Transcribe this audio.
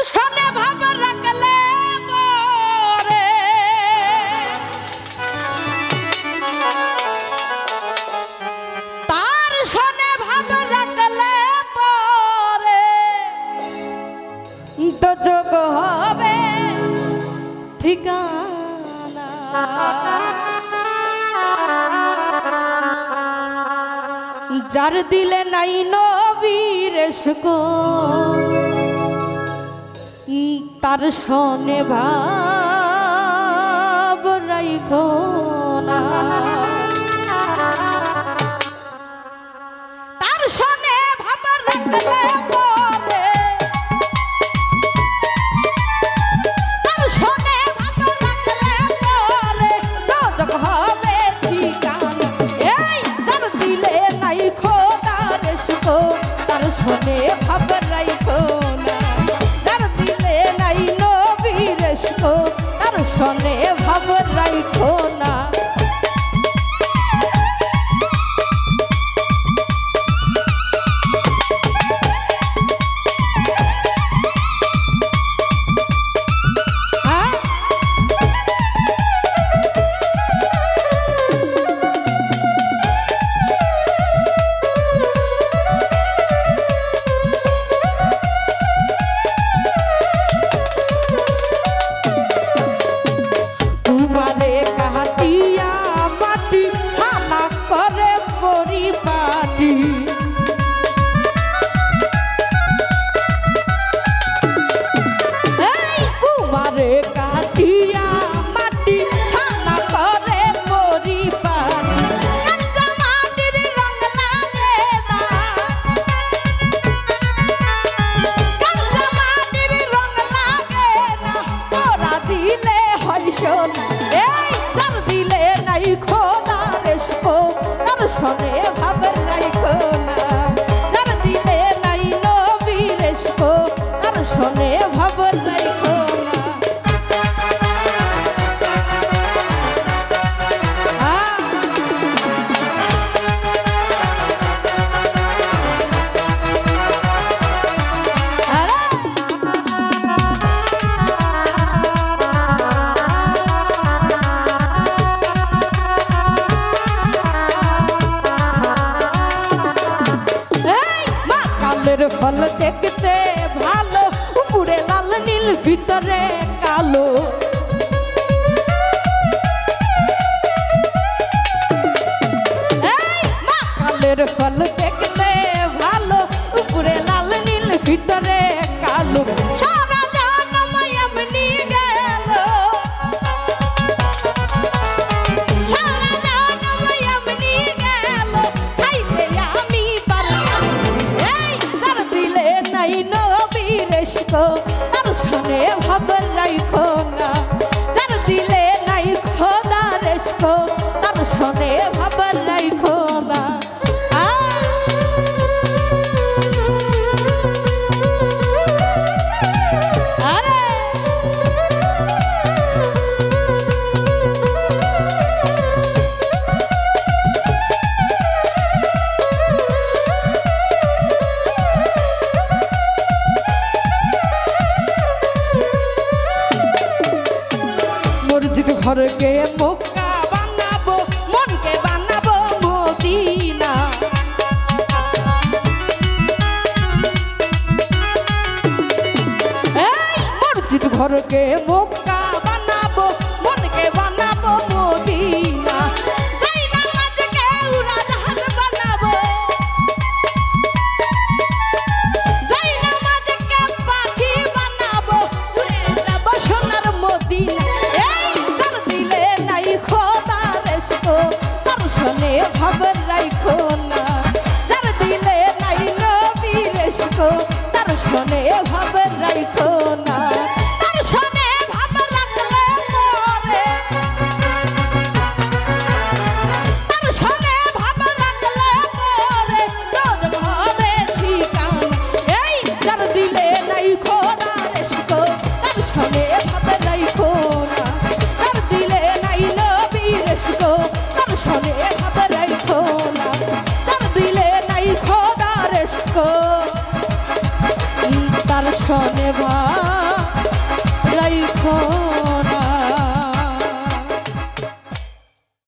শোনে ভাব রাখলে পরে তার শোনে ভাব রাখলে পরে তো যোগ হবে ঠিকানা যার দিলে নাই নবীর সুকো তার শোনে ভাব রাইখো না তার শোনে ভাব রাখলে পরে তার শোনে ভাব রাখলে পরে দোজখ হবে ঠিকানা এই যার দিলে নাই খোদার সুকো তার শোনে ভাব রাইখো না যার দিলে নাই নবীর সুকো তার শোনে ভাব রাইখো না শোনে ভাব রাইখো না যার দিলে নাই নবীর সুকো তার শোনে ভাব রাইখো না ফল দেখতে ভালো উপরে লাল নীল ভিতরে কালো কালের ফল দেখতে ভালো উপরে লাল নীল ভিতরে কালো সারা জন্ম এমনি গেল সারা জন্ম এমনি গেল খাইতে আমি পারলাম নাই নবীর সুকো তার শোনে ভাব রাইখো না যার দিলে নাই খোদার সুকো তার শোনে ভাব রাইখো না ঘরকে মক্কা বানাবো মনকে বানাবো মদিনা এই মসজিদ ঘরকে মক্কা বানাবো মনকে বানাবো মদিনা যাই নামাজকে উড়াজাহাজ বানাবো যাই নামাজকে পাখি বানাবো উড়ে যাব সোনার মদিনা ভাব রাইখো না যার দিলে নাই নবীর সুকো তার শোনে ভাব রাইখো না তার শোনে ভাব রাখলে পরে তার শোনে ভাব রাখলে পরে দোজখ হবে ঠিকানা এই যার দিলে নাই খোদার সুকো তার শোনে ভাব রাইখো না যার দিলে নাই নবীর সুকো তার শোনে ভাব রাইখো না যার দিলে নাই খোদার সুকো তার শোনে ভাব খো